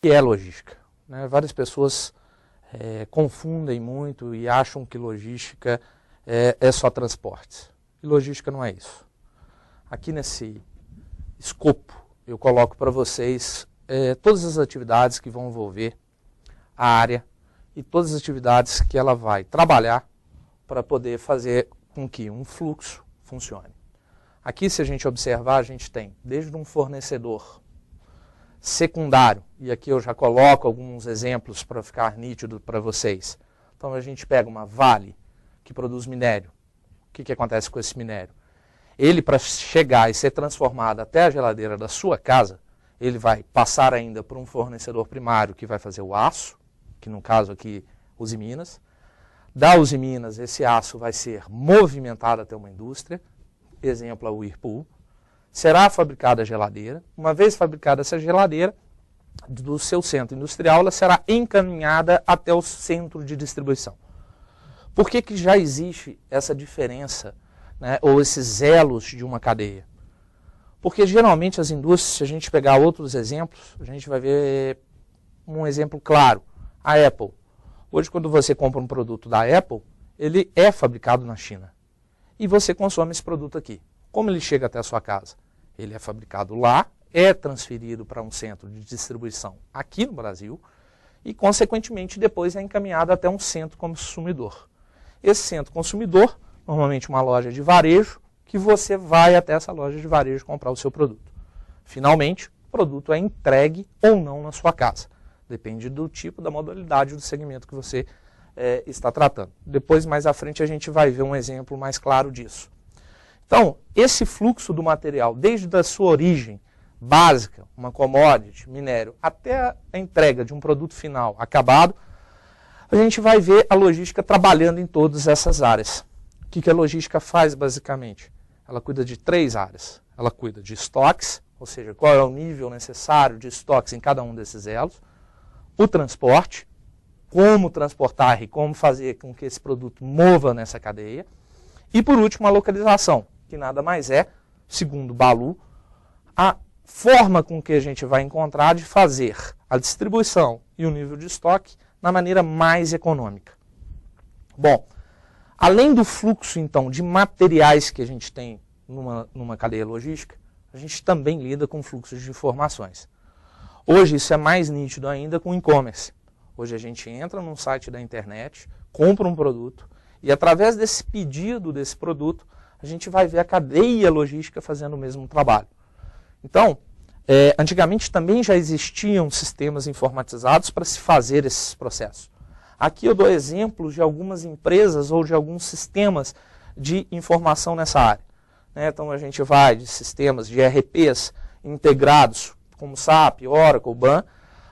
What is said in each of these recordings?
que é logística, né? Várias pessoas confundem muito e acham que logística é só transportes. E logística não é isso. Aqui nesse escopo eu coloco para vocês todas as atividades que vão envolver a área e todas as atividades que ela vai trabalhar para poder fazer com que um fluxo funcione. Aqui, se a gente observar, a gente tem desde um fornecedor secundário, e aqui eu já coloco alguns exemplos para ficar nítido para vocês. Então a gente pega uma Vale que produz minério. O que acontece com esse minério? Ele, para chegar e ser transformado até a geladeira da sua casa, ele vai passar ainda por um fornecedor primário que vai fazer o aço, que no caso aqui, Usiminas. Da Usiminas, esse aço vai ser movimentado até uma indústria, exemplo a Whirlpool. Será fabricada a geladeira. Uma vez fabricada essa geladeira, do seu centro industrial, ela será encaminhada até o centro de distribuição. Por que já existe essa diferença, né, ou esses elos de uma cadeia? Porque geralmente as indústrias, se a gente pegar outros exemplos, a gente vai ver um exemplo claro. A Apple. Hoje, quando você compra um produto da Apple, ele é fabricado na China. E você consome esse produto aqui. Como ele chega até a sua casa? Ele é fabricado lá, é transferido para um centro de distribuição aqui no Brasil e, consequentemente, depois é encaminhado até um centro consumidor. Esse centro consumidor, normalmente uma loja de varejo, que você vai até essa loja de varejo comprar o seu produto. Finalmente, o produto é entregue ou não na sua casa. Depende do tipo, da modalidade do segmento que você está tratando. Depois, mais à frente, a gente vai ver um exemplo mais claro disso. Então, esse fluxo do material, desde a sua origem básica, uma commodity, minério, até a entrega de um produto final acabado, a gente vai ver a logística trabalhando em todas essas áreas. O que a logística faz, basicamente? Ela cuida de 3 áreas. Ela cuida de estoques, ou seja, qual é o nível necessário de estoques em cada um desses elos. O transporte, como transportar e como fazer com que esse produto mova nessa cadeia. E, por último, a localização, que nada mais é, segundo Balu, a forma com que a gente vai encontrar de fazer a distribuição e o nível de estoque na maneira mais econômica. Bom, além do fluxo, então, de materiais que a gente tem numa cadeia logística, a gente também lida com fluxos de informações. Hoje isso é mais nítido ainda com o e-commerce. Hoje a gente entra num site da internet, compra um produto e através desse pedido desse produto, a gente vai ver a cadeia logística fazendo o mesmo trabalho. Então, antigamente também já existiam sistemas informatizados para se fazer esses processos. Aqui eu dou exemplos de algumas empresas ou de alguns sistemas de informação nessa área. Então a gente vai de sistemas de ERPs integrados, como SAP, Oracle, BAN,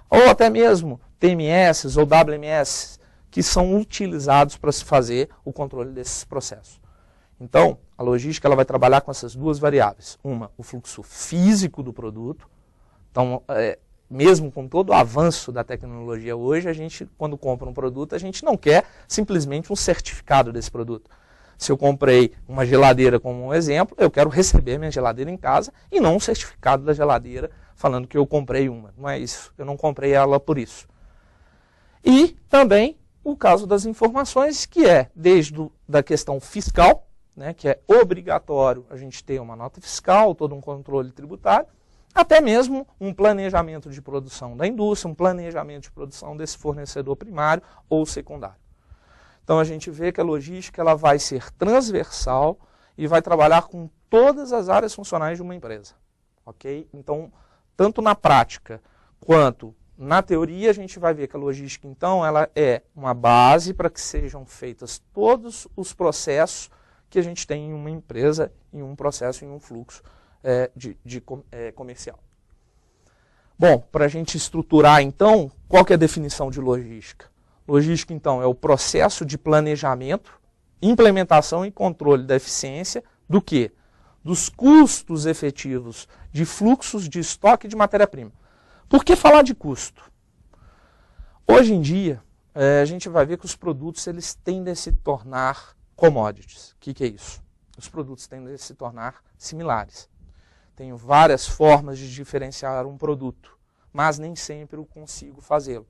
ou até mesmo TMS ou WMS, que são utilizados para se fazer o controle desses processos. Então, a logística ela vai trabalhar com essas duas variáveis. Uma, o fluxo físico do produto. Então, mesmo com todo o avanço da tecnologia hoje, a gente, quando compra um produto, a gente não quer simplesmente um certificado desse produto. Se eu comprei uma geladeira como um exemplo, eu quero receber minha geladeira em casa e não um certificado da geladeira falando que eu comprei uma. Não é isso, eu não comprei ela por isso. E também o caso das informações, que é desde da questão fiscal, que é obrigatório a gente ter uma nota fiscal, todo um controle tributário, até mesmo um planejamento de produção da indústria, um planejamento de produção desse fornecedor primário ou secundário. Então a gente vê que a logística ela vai ser transversal e vai trabalhar com todas as áreas funcionais de uma empresa. Ok? Então, tanto na prática quanto na teoria, a gente vai ver que a logística, então, ela é uma base para que sejam feitos todos os que a gente tem em uma empresa, em um processo, em um fluxo comercial. Bom, para a gente estruturar, então, qual que é a definição de logística? Logística, então, é o processo de planejamento, implementação e controle da eficiência do quê? Dos custos efetivos de fluxos de estoque de matéria-prima. Por que falar de custo? Hoje em dia, a gente vai ver que os produtos eles tendem a se tornar commodities. O que é isso? Os produtos tendem a se tornar similares. Tem várias formas de diferenciar um produto, mas nem sempre eu consigo fazê-lo.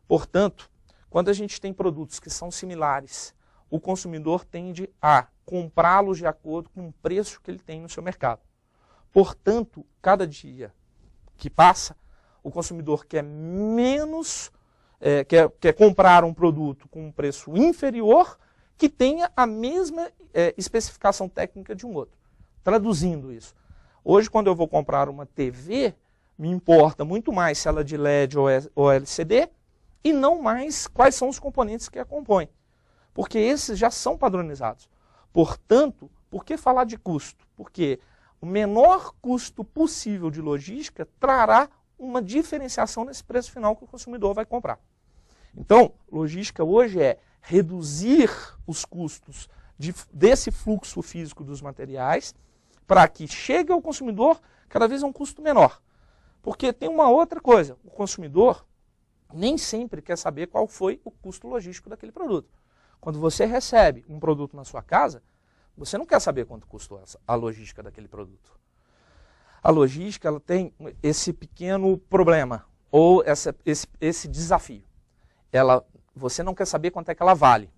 Portanto, quando a gente tem produtos que são similares, o consumidor tende a comprá-los de acordo com o preço que ele tem no seu mercado. Portanto, cada dia que passa, o consumidor quer quer comprar um produto com um preço inferior que tenha a mesma especificação técnica de um outro. Traduzindo isso, hoje quando eu vou comprar uma TV, me importa muito mais se ela é de LED ou LCD e não mais quais são os componentes que a compõem, porque esses já são padronizados. Portanto, por que falar de custo? Porque o menor custo possível de logística trará uma diferenciação nesse preço final que o consumidor vai comprar. Então, logística hoje é reduzir os custos desse fluxo físico dos materiais para que chegue ao consumidor cada vez a um custo menor. Porque tem uma outra coisa, o consumidor nem sempre quer saber qual foi o custo logístico daquele produto. Quando você recebe um produto na sua casa, você não quer saber quanto custou a logística daquele produto. A logística ela tem esse pequeno problema, ou esse desafio. Você não quer saber quanto é que ela vale.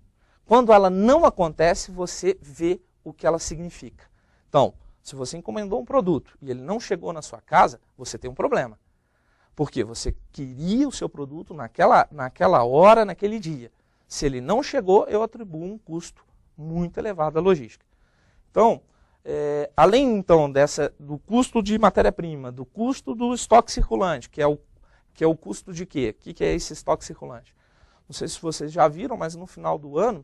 Quando ela não acontece, você vê o que ela significa. Então, se você encomendou um produto e ele não chegou na sua casa, você tem um problema. Porque você queria o seu produto naquela hora, naquele dia. Se ele não chegou, eu atribuo um custo muito elevado à logística. Então, além então do custo de matéria-prima, do custo do estoque circulante, que é o custo de quê? O que é esse estoque circulante? Não sei se vocês já viram, mas no final do ano,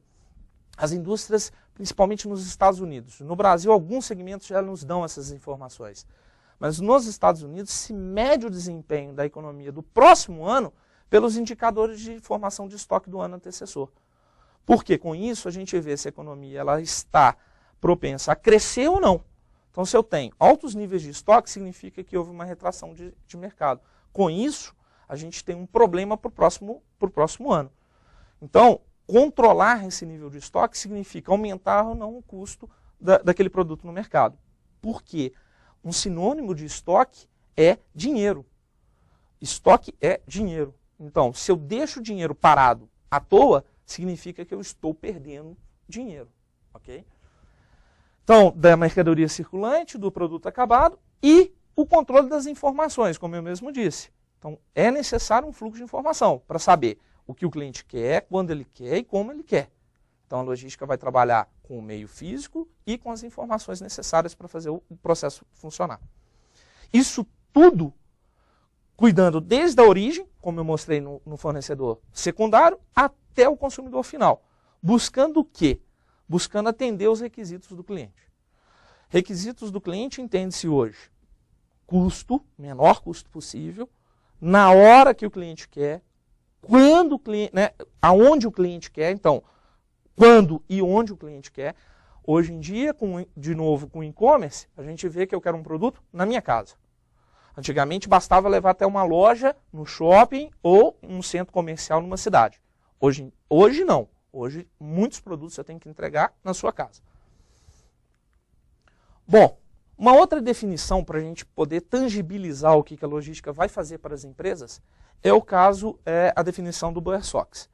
as indústrias, principalmente nos Estados Unidos, no Brasil alguns segmentos já nos dão essas informações, mas nos Estados Unidos se mede o desempenho da economia do próximo ano pelos indicadores de formação de estoque do ano antecessor. Porque com isso a gente vê se a economia ela está propensa a crescer ou não. Então, se eu tenho altos níveis de estoque, significa que houve uma retração de mercado. Com isso, a gente tem um problema para o próximo ano. Então, controlar esse nível de estoque significa aumentar ou não o custo daquele produto no mercado. Por quê? Um sinônimo de estoque é dinheiro. Estoque é dinheiro. Então, se eu deixo o dinheiro parado à toa, significa que eu estou perdendo dinheiro. Ok? Então, da mercadoria circulante, do produto acabado e o controle das informações, como eu mesmo disse. Então, é necessário um fluxo de informação para saber o que o cliente quer, quando ele quer e como ele quer. Então, a logística vai trabalhar com o meio físico e com as informações necessárias para fazer o processo funcionar. Isso tudo cuidando desde a origem, como eu mostrei no fornecedor secundário, até o consumidor final. Buscando o quê? Buscando atender os requisitos do cliente. Requisitos do cliente entende-se hoje custo, menor custo possível, na hora que o cliente quer, quando o cliente, aonde o cliente quer, então, quando e onde o cliente quer. Hoje em dia, de novo, com o e-commerce, a gente vê que eu quero um produto na minha casa. Antigamente bastava levar até uma loja no shopping ou um centro comercial numa cidade. Hoje não. Hoje muitos produtos você tem que entregar na sua casa. Bom, uma outra definição para a gente poder tangibilizar o que a logística vai fazer para as empresas é a definição do Bowersox.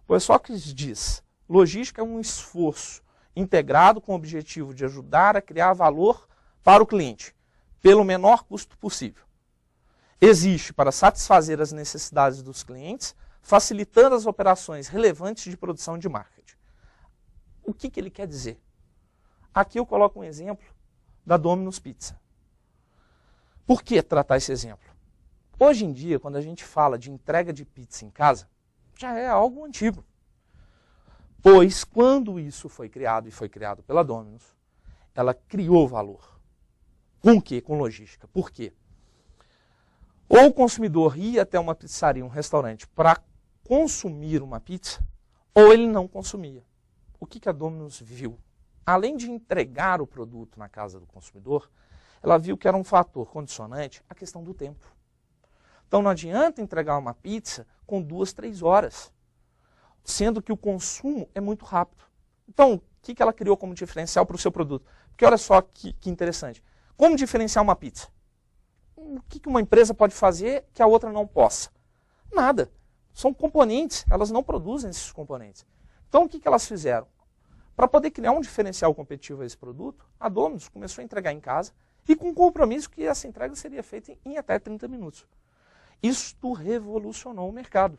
Bowersox diz: logística é um esforço integrado com o objetivo de ajudar a criar valor para o cliente, pelo menor custo possível. Existe para satisfazer as necessidades dos clientes, facilitando as operações relevantes de produção e de marketing. O que ele quer dizer? Aqui eu coloco um exemplo da Domino's Pizza. Por que tratar esse exemplo? Hoje em dia, quando a gente fala de entrega de pizza em casa, já é algo antigo. Pois quando isso foi criado, e foi criado pela Domino's, ela criou valor. Com o quê? Com logística. Por quê? Ou o consumidor ia até uma pizzaria, um restaurante, para consumir uma pizza, ou ele não consumia. O que a Domino's viu? Além de entregar o produto na casa do consumidor, ela viu que era um fator condicionante a questão do tempo. Então não adianta entregar uma pizza com 2, 3 horas, sendo que o consumo é muito rápido. Então, o que ela criou como diferencial para o seu produto? Porque olha só que interessante. Como diferenciar uma pizza? o que uma empresa pode fazer que a outra não possa? Nada. São componentes, elas não produzem esses componentes. Então, o que elas fizeram? Para poder criar um diferencial competitivo a esse produto, a Domino's começou a entregar em casa e com o compromisso que essa entrega seria feita em até 30 minutos. Isto revolucionou o mercado.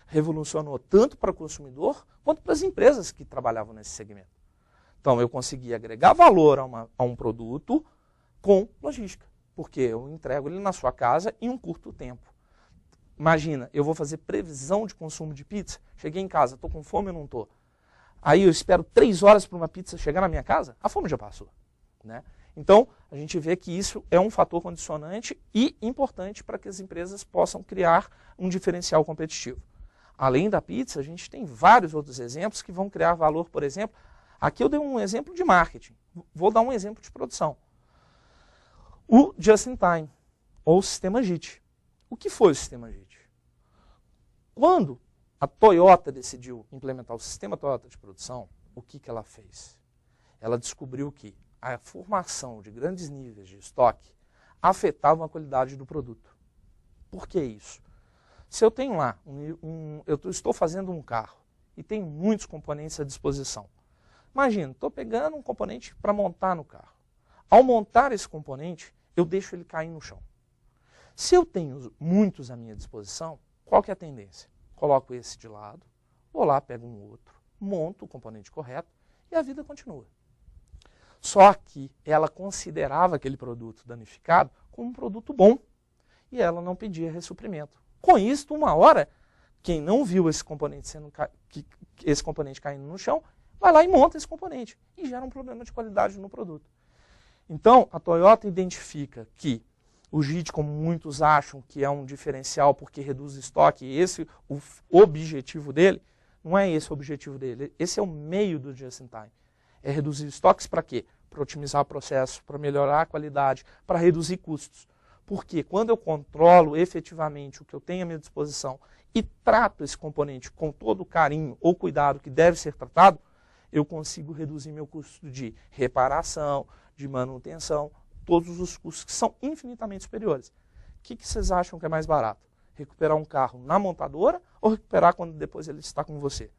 Revolucionou tanto para o consumidor quanto para as empresas que trabalhavam nesse segmento. Então, eu consegui agregar valor a um produto com logística, porque eu entrego ele na sua casa em um curto tempo. Imagina, eu vou fazer previsão de consumo de pizza, cheguei em casa, estou com fome ou não estou? Aí eu espero 3 horas para uma pizza chegar na minha casa, a fome já passou, né? Então, a gente vê que isso é um fator condicionante e importante para que as empresas possam criar um diferencial competitivo. Além da pizza, a gente tem vários outros exemplos que vão criar valor, por exemplo. Aqui eu dei um exemplo de marketing, vou dar um exemplo de produção. O Just in Time, ou o sistema JIT. O que foi o sistema JIT? Quando a Toyota decidiu implementar o sistema Toyota de produção, o que ela fez? Ela descobriu que a formação de grandes níveis de estoque afetava a qualidade do produto. Por que isso? Se eu tenho lá, eu estou fazendo um carro e tem muitos componentes à disposição. Imagina, estou pegando um componente para montar no carro. Ao montar esse componente, eu deixo ele cair no chão. Se eu tenho muitos à minha disposição, qual que é a tendência? Coloco esse de lado, vou lá, pego um outro, monto o componente correto e a vida continua. Só que ela considerava aquele produto danificado como um produto bom e ela não pedia ressuprimento. Com isso, uma hora, quem não viu esse componente caindo no chão, vai lá e monta esse componente e gera um problema de qualidade no produto. Então, a Toyota identifica que o JIT, como muitos acham que é um diferencial porque reduz o estoque, o objetivo dele, não é esse o objetivo dele, esse é o meio do Just in Time. É reduzir estoques para quê? Para otimizar o processo, para melhorar a qualidade, para reduzir custos. Porque quando eu controlo efetivamente o que eu tenho à minha disposição e trato esse componente com todo o carinho ou cuidado que deve ser tratado, eu consigo reduzir meu custo de reparação, de manutenção, todos os custos que são infinitamente superiores. O que vocês acham que é mais barato? Recuperar um carro na montadora ou recuperar quando depois ele está com você?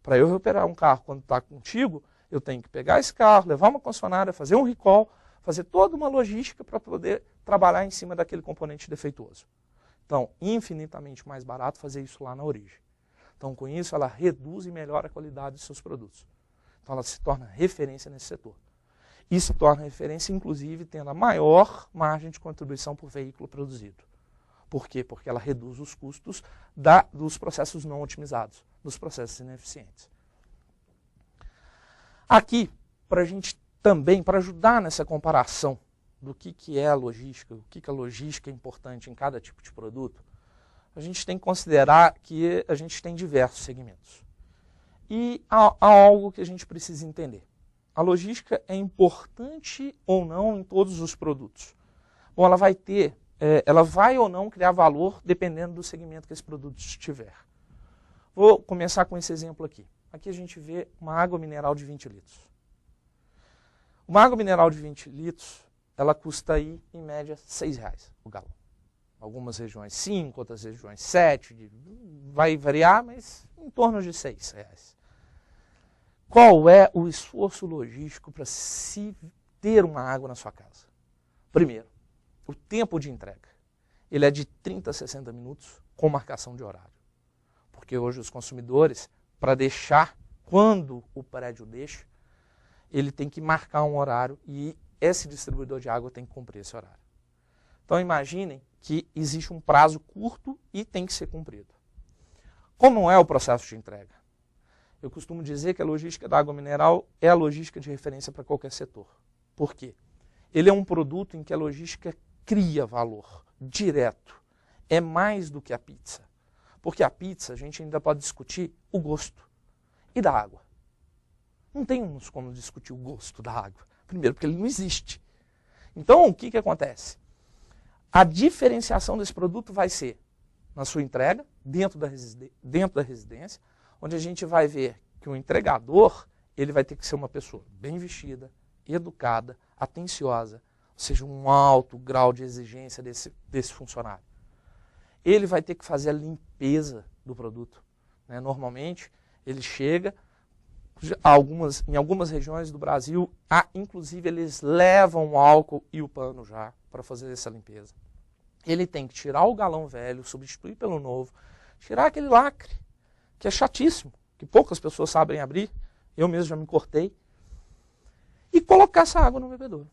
Para eu recuperar um carro quando está contigo, eu tenho que pegar esse carro, levar uma concessionária, fazer um recall, fazer toda uma logística para poder trabalhar em cima daquele componente defeituoso. Então, infinitamente mais barato fazer isso lá na origem. Então, com isso, ela reduz e melhora a qualidade dos seus produtos. Então, ela se torna referência nesse setor. E se torna referência, inclusive, tendo a maior margem de contribuição por veículo produzido. Por quê? Porque ela reduz os custos dos processos não otimizados, dos processos ineficientes. Aqui, para a gente também, para ajudar nessa comparação do que é a logística, o que a logística é importante em cada tipo de produto, a gente tem que considerar que a gente tem diversos segmentos. E há algo que a gente precisa entender. A logística é importante ou não em todos os produtos? Bom, ela vai ou não criar valor dependendo do segmento que esse produto estiver. Vou começar com esse exemplo aqui. Aqui a gente vê uma água mineral de 20 litros. Uma água mineral de 20 litros, ela custa aí, em média, R$6 o galão. Algumas regiões 5, outras regiões 7, vai variar, mas em torno de R$6. Qual é o esforço logístico para se ter uma água na sua casa? Primeiro, o tempo de entrega. Ele é de 30 a 60 minutos com marcação de horário. Porque hoje os consumidores, para deixar, quando o prédio deixa, ele tem que marcar um horário e esse distribuidor de água tem que cumprir esse horário. Então imaginem que existe um prazo curto e tem que ser cumprido. Como é o processo de entrega? Eu costumo dizer que a logística da água mineral é a logística de referência para qualquer setor. Por quê? Ele é um produto em que a logística cria valor direto. É mais do que a pizza. Porque a pizza a gente ainda pode discutir o gosto. E da água? Não temos como discutir o gosto da água. Primeiro, porque ele não existe. Então, o que acontece? A diferenciação desse produto vai ser na sua entrega, dentro da residência, onde a gente vai ver que o entregador ele vai ter que ser uma pessoa bem vestida, educada, atenciosa, ou seja, um alto grau de exigência desse funcionário. Ele vai ter que fazer a limpeza do produto, né? Normalmente, ele chega, em algumas regiões do Brasil, inclusive eles levam o álcool e o pano já para fazer essa limpeza. Ele tem que tirar o galão velho, substituir pelo novo, tirar aquele lacre, que é chatíssimo, que poucas pessoas sabem abrir, eu mesmo já me cortei, e colocar essa água no bebedouro.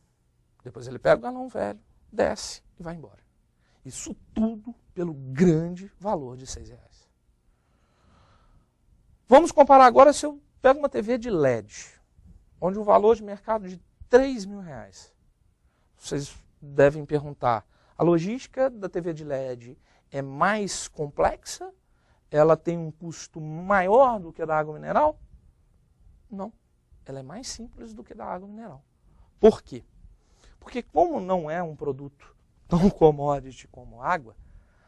Depois ele pega o galão velho, desce e vai embora. Isso tudo pelo grande valor de R$6. Vamos comparar agora se eu pego uma TV de LED, onde o valor de mercado é de R$3.000. Vocês devem perguntar, a logística da TV de LED é mais complexa? Ela tem um custo maior do que a da água mineral? Não, ela é mais simples do que a da água mineral. Por quê? Porque como não é um produto tão commodity como água,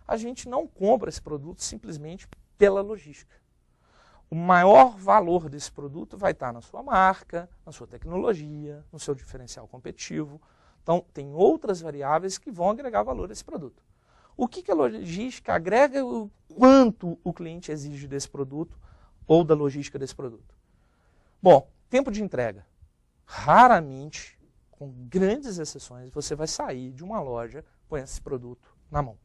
a gente não compra esse produto simplesmente pela logística. O maior valor desse produto vai estar na sua marca, na sua tecnologia, no seu diferencial competitivo. Então, tem outras variáveis que vão agregar valor a esse produto. O que a logística agrega, o quanto o cliente exige desse produto ou da logística desse produto? Bom, tempo de entrega. Raramente, com grandes exceções, você vai sair de uma loja com esse produto na mão.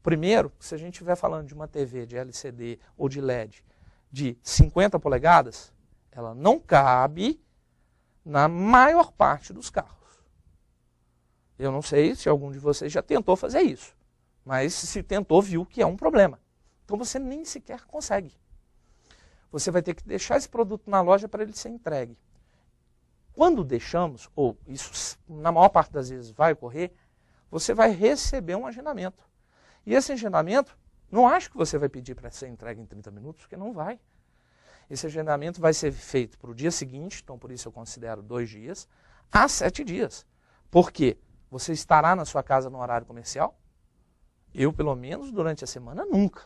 Primeiro, se a gente estiver falando de uma TV de LCD ou de LED de 50 polegadas, ela não cabe na maior parte dos carros. Eu não sei se algum de vocês já tentou fazer isso, mas se tentou, viu que é um problema. Então você nem sequer consegue. Você vai ter que deixar esse produto na loja para ele ser entregue. Quando deixamos, ou isso na maior parte das vezes vai ocorrer, você vai receber um agendamento. E esse agendamento, não acho que você vai pedir para ser entregue em 30 minutos, porque não vai. Esse agendamento vai ser feito para o dia seguinte, então por isso eu considero 2 dias, a 7 dias. Por quê? Você estará na sua casa no horário comercial? Eu, pelo menos, durante a semana, nunca.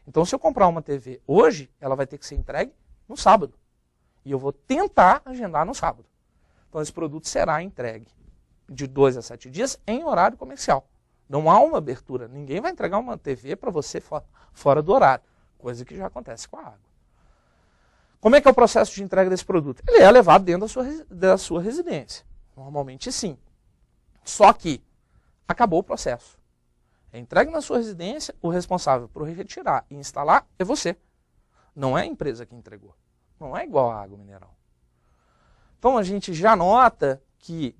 Então, se eu comprar uma TV hoje, ela vai ter que ser entregue no sábado. E eu vou tentar agendar no sábado. Então, esse produto será entregue de 2 a 7 dias em horário comercial. Não há uma abertura. Ninguém vai entregar uma TV para você fora do horário. Coisa que já acontece com a água. Como é que é o processo de entrega desse produto? Ele é levado dentro da sua residência. Normalmente, sim. Só que acabou o processo. É entregue na sua residência, o responsável por retirar e instalar é você. Não é a empresa que entregou. Não é igual a água mineral. Então a gente já nota que,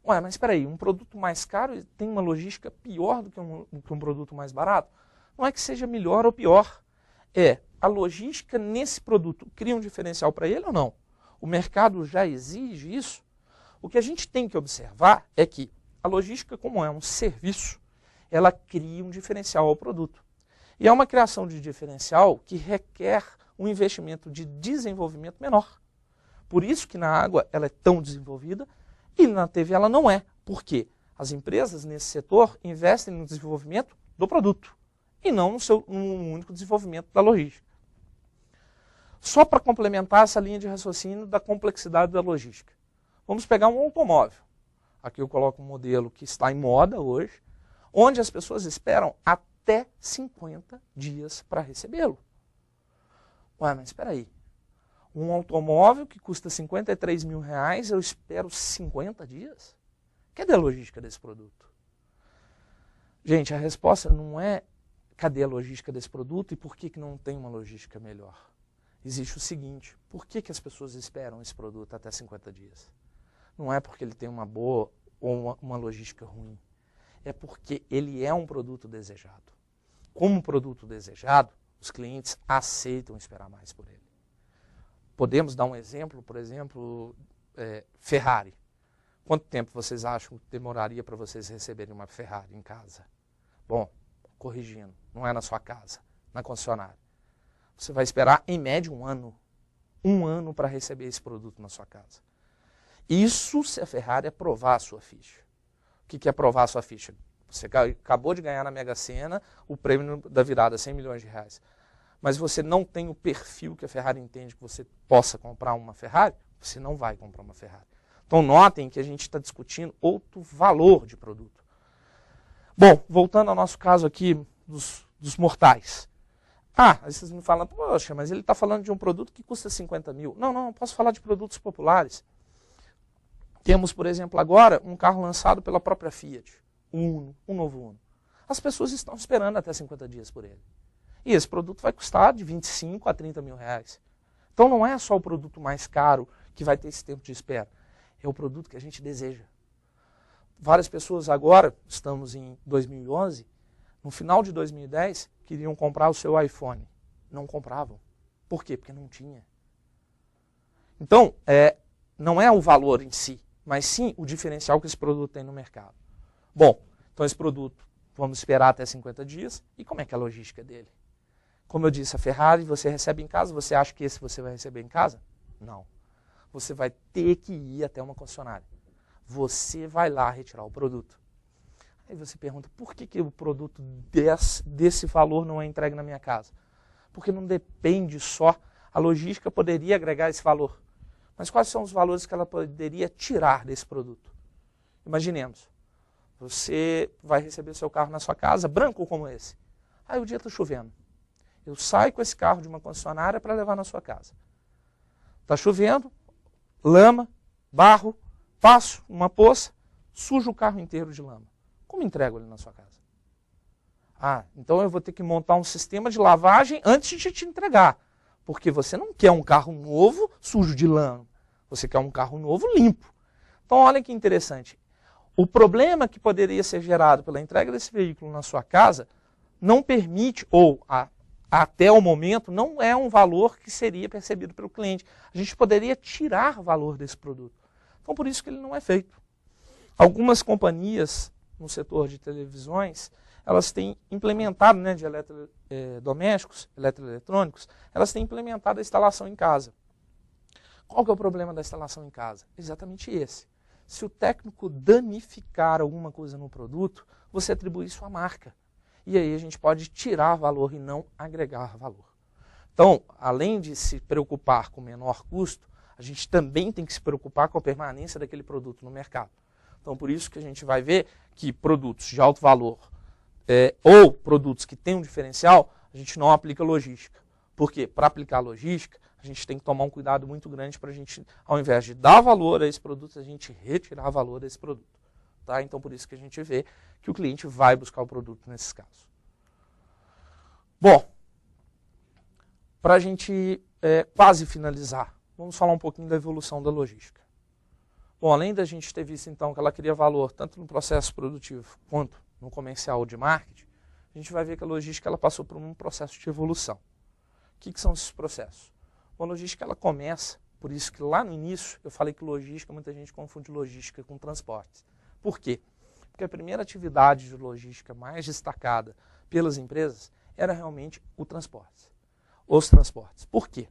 mas espera aí, um produto mais caro tem uma logística pior do que um produto mais barato? Não é que seja melhor ou pior. A logística nesse produto cria um diferencial para ele ou não? O mercado já exige isso? O que a gente tem que observar é que a logística, como é um serviço, ela cria um diferencial ao produto. E é uma criação de diferencial que requer um investimento de desenvolvimento menor. Por isso que na água ela é tão desenvolvida e na TV ela não é. Por quê? As empresas nesse setor investem no desenvolvimento do produto e não no único desenvolvimento da logística. Só para complementar essa linha de raciocínio da complexidade da logística. Vamos pegar um automóvel. Aqui eu coloco um modelo que está em moda hoje, onde as pessoas esperam até 50 dias para recebê-lo. Mas espera aí. Um automóvel que custa R$53.000, eu espero 50 dias? Cadê a logística desse produto? Gente, a resposta não é cadê a logística desse produto e por que não tem uma logística melhor. Existe o seguinte, por que as pessoas esperam esse produto até 50 dias? Não é porque ele tem uma boa ou uma logística ruim. É porque ele é um produto desejado. Como produto desejado, os clientes aceitam esperar mais por ele. Podemos dar um exemplo, por exemplo, Ferrari. Quanto tempo vocês acham que demoraria para vocês receberem uma Ferrari em casa? Bom, corrigindo, não é na sua casa, na concessionária. Você vai esperar, em média, 1 ano. 1 ano para receber esse produto na sua casa. Isso se a Ferrari aprovar a sua ficha. O que é aprovar a sua ficha? Você acabou de ganhar na Mega Sena o prêmio da virada, R$100 milhões. Mas você não tem o perfil que a Ferrari entende que você possa comprar uma Ferrari, você não vai comprar uma Ferrari. Então notem que a gente está discutindo outro valor de produto. Bom, voltando ao nosso caso aqui dos mortais. Ah, aí vocês me falam, poxa, mas ele está falando de um produto que custa 50 mil. Não, não, posso falar de produtos populares. Temos, por exemplo, agora um carro lançado pela própria Fiat, um novo Uno. As pessoas estão esperando até 50 dias por ele. E esse produto vai custar de 25 a 30 mil reais. Então não é só o produto mais caro que vai ter esse tempo de espera. É o produto que a gente deseja. Várias pessoas agora, estamos em 2011, no final de 2010, queriam comprar o seu iPhone. Não compravam. Por quê? Porque não tinha. Então, não é o valor em si, mas sim o diferencial que esse produto tem no mercado. Bom, então esse produto, vamos esperar até 50 dias. E como é que é a logística dele? Como eu disse, a Ferrari você recebe em casa, você acha que esse você vai receber em casa? Não. Você vai ter que ir até uma concessionária. Você vai lá retirar o produto. Aí você pergunta, por que o produto desse valor não é entregue na minha casa? Porque não depende só, a logística poderia agregar esse valor. Mas quais são os valores que ela poderia tirar desse produto? Imaginemos, você vai receber seu carro na sua casa, branco como esse. Aí o dia está chovendo. Eu saio com esse carro de uma concessionária para levar na sua casa. Está chovendo, lama, barro, passo uma poça, sujo o carro inteiro de lama. Como entrego ele na sua casa? Ah, então eu vou ter que montar um sistema de lavagem antes de te entregar. Porque você não quer um carro novo sujo de lama. Você quer um carro novo limpo. Então olha que interessante. O problema que poderia ser gerado pela entrega desse veículo na sua casa não permite, ou até o momento, não é um valor que seria percebido pelo cliente. A gente poderia tirar valor desse produto. Então por isso que ele não é feito. Algumas companhias no setor de televisões, elas têm implementado, né, de eletrodomésticos, eletroeletrônicos, elas têm implementado a instalação em casa. Qual que é o problema da instalação em casa? Exatamente esse. Se o técnico danificar alguma coisa no produto, você atribui isso à marca. E aí a gente pode tirar valor e não agregar valor. Então, além de se preocupar com menor custo, a gente também tem que se preocupar com a permanência daquele produto no mercado. Então, por isso que a gente vai ver que produtos de alto valor ou produtos que têm um diferencial, a gente não aplica logística. Por quê? Para aplicar logística, a gente tem que tomar um cuidado muito grande para a gente, ao invés de dar valor a esse produto, a gente retirar valor desse produto. Tá? Então, por isso que a gente vê que o cliente vai buscar o produto nesses casos. Bom, para a gente quase finalizar, vamos falar um pouquinho da evolução da logística. Bom, além da gente ter visto, então, que ela cria valor tanto no processo produtivo quanto no comercial de marketing, a gente vai ver que a logística ela passou por um processo de evolução. O que são esses processos? Bom, a logística ela começa, por isso que lá no início eu falei que logística, muita gente confunde logística com transportes. Por quê? Porque a primeira atividade de logística mais destacada pelas empresas era realmente o transporte. Os transportes. Por quê?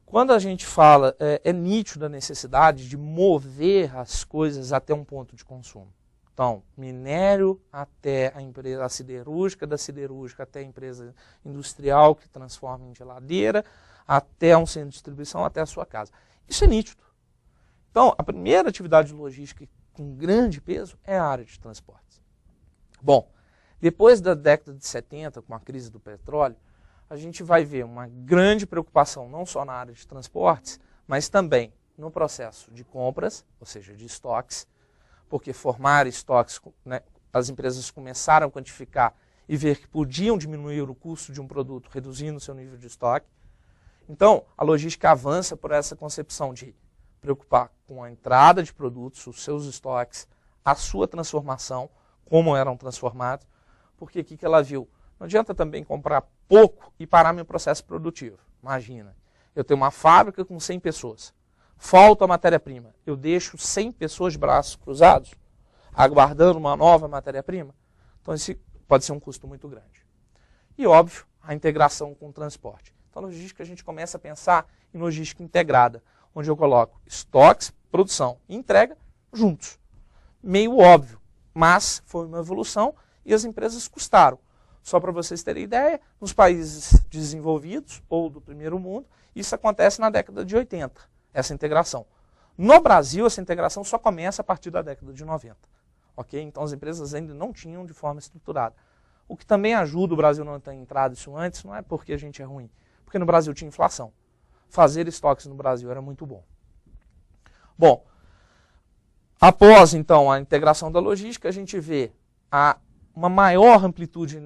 Quando a gente fala, é nítido a necessidade de mover as coisas até um ponto de consumo. Então, minério até a empresa siderúrgica, da siderúrgica até a empresa industrial que transforma em geladeira, até um centro de distribuição, até a sua casa. Isso é nítido. Então, a primeira atividade logística com grande peso é a área de transportes. Bom, depois da década de 70, com a crise do petróleo, a gente vai ver uma grande preocupação não só na área de transportes, mas também no processo de compras, ou seja, de estoques, porque formar estoques, né, as empresas começaram a quantificar e ver que podiam diminuir o custo de um produto, reduzindo o seu nível de estoque. Então, a logística avança por essa concepção de preocupar com a entrada de produtos, os seus estoques, a sua transformação, como eram transformados, porque o que ela viu? Não adianta também comprar pouco e parar meu processo produtivo. Imagina, eu tenho uma fábrica com 100 pessoas, falta a matéria-prima, eu deixo 100 pessoas de braços cruzados, aguardando uma nova matéria-prima? Então, esse pode ser um custo muito grande. E, óbvio, a integração com o transporte. Então, logística, a gente começa a pensar em logística integrada, onde eu coloco estoques, produção e entrega juntos. Meio óbvio, mas foi uma evolução e as empresas custaram. Só para vocês terem ideia, nos países desenvolvidos ou do primeiro mundo, isso acontece na década de 80, essa integração. No Brasil, essa integração só começa a partir da década de 90. Okay? Então, as empresas ainda não tinham de forma estruturada. O que também ajuda o Brasil não ter entrado isso antes, não é porque a gente é ruim, porque no Brasil tinha inflação. Fazer estoques no Brasil era muito bom. Bom, após, então, a integração da logística, a gente vê uma maior amplitude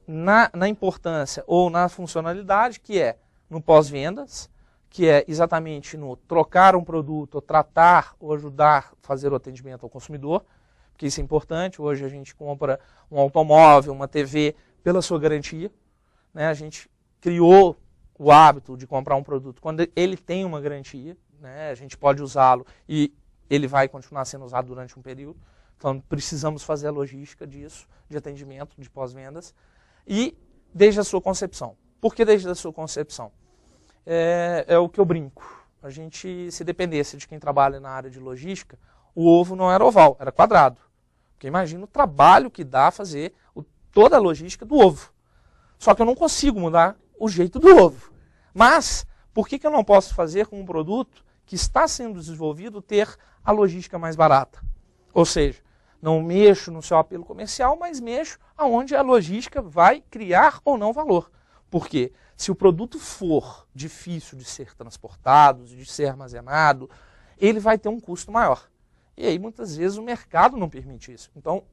na importância ou na funcionalidade, que é no pós-vendas, que é exatamente no trocar um produto, ou tratar ou ajudar a fazer o atendimento ao consumidor, porque isso é importante. Hoje a gente compra um automóvel, uma TV, pela sua garantia. Né? A gente criou o hábito de comprar um produto quando ele tem uma garantia, né? A gente pode usá-lo e ele vai continuar sendo usado durante um período. Então precisamos fazer a logística disso, de atendimento, de pós-vendas, e desde a sua concepção. Por que desde a sua concepção? É o que eu brinco. A gente, se dependesse de quem trabalha na área de logística, o ovo não era oval, era quadrado. Porque imagina o trabalho que dá fazer toda a logística do ovo. Só que eu não consigo mudar o jeito do ovo. Mas, por que eu não posso fazer com um produto que está sendo desenvolvido ter a logística mais barata? Ou seja, não mexo no seu apelo comercial, mas mexo aonde a logística vai criar ou não valor. Por quê? Se o produto for difícil de ser transportado, de ser armazenado, ele vai ter um custo maior. E aí, muitas vezes, o mercado não permite isso. Então,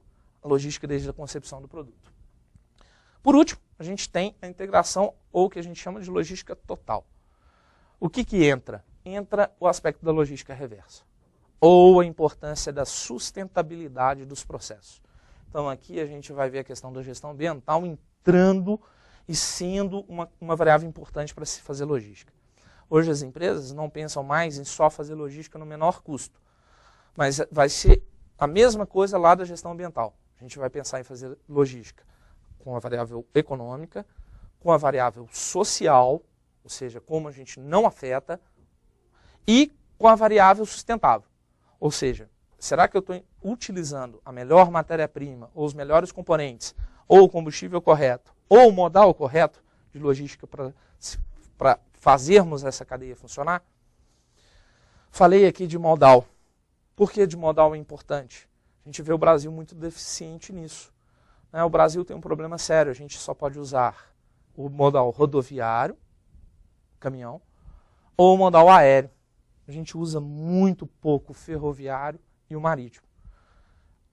a logística desde a concepção do produto. Por último, a gente tem a integração, ou o que a gente chama de logística total. O que entra? Entra o aspecto da logística reversa, ou a importância da sustentabilidade dos processos. Então, aqui a gente vai ver a questão da gestão ambiental entrando e sendo uma variável importante para se fazer logística. Hoje as empresas não pensam mais em só fazer logística no menor custo, mas vai ser a mesma coisa lá da gestão ambiental. A gente vai pensar em fazer logística com a variável econômica, com a variável social, ou seja, como a gente não afeta, e com a variável sustentável. Ou seja, será que eu estou utilizando a melhor matéria-prima, ou os melhores componentes, ou o combustível correto, ou o modal correto de logística para fazermos essa cadeia funcionar? Falei aqui de modal. Por que de modal é importante? A gente vê o Brasil muito deficiente nisso. O Brasil tem um problema sério, a gente só pode usar o modal rodoviário, caminhão, ou o modal aéreo. A gente usa muito pouco o ferroviário e o marítimo.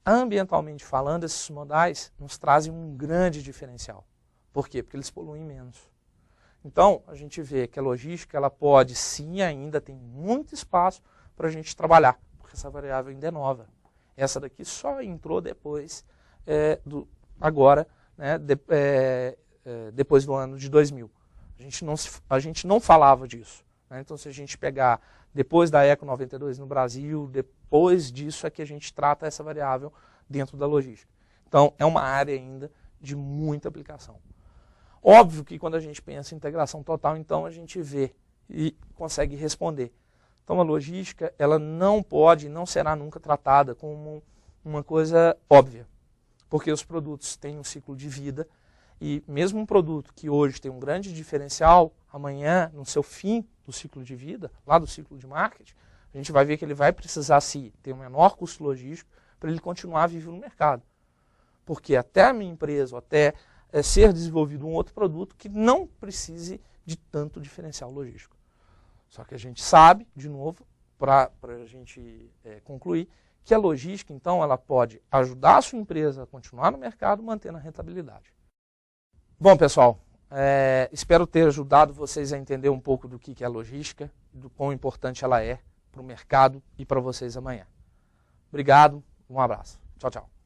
Ambientalmente falando, esses modais nos trazem um grande diferencial. Por quê? Porque eles poluem menos. Então, a gente vê que a logística ela pode sim, ainda tem muito espaço para a gente trabalhar, porque essa variável ainda é nova. Essa daqui só entrou depois agora, né, depois do ano de 2000. A gente não falava disso. Né? Então, se a gente pegar depois da Eco 92 no Brasil, depois disso é que a gente trata essa variável dentro da logística. Então, é uma área ainda de muita aplicação. Óbvio que quando a gente pensa em integração total, então a gente vê e consegue responder. Então, a logística ela não pode, não será nunca tratada como uma coisa óbvia. Porque os produtos têm um ciclo de vida e mesmo um produto que hoje tem um grande diferencial, amanhã, no seu fim do ciclo de vida, lá do ciclo de marketing, a gente vai ver que ele vai precisar ter um menor custo logístico para ele continuar vivo no mercado. Porque até a minha empresa, ou até ser desenvolvido um outro produto que não precise de tanto diferencial logístico. Só que a gente sabe, de novo, para a gente concluir, que a logística, então, ela pode ajudar a sua empresa a continuar no mercado, mantendo a rentabilidade. Bom, pessoal, espero ter ajudado vocês a entender um pouco do que é a logística, do quão importante ela é para o mercado e para vocês amanhã. Obrigado, um abraço. Tchau, tchau.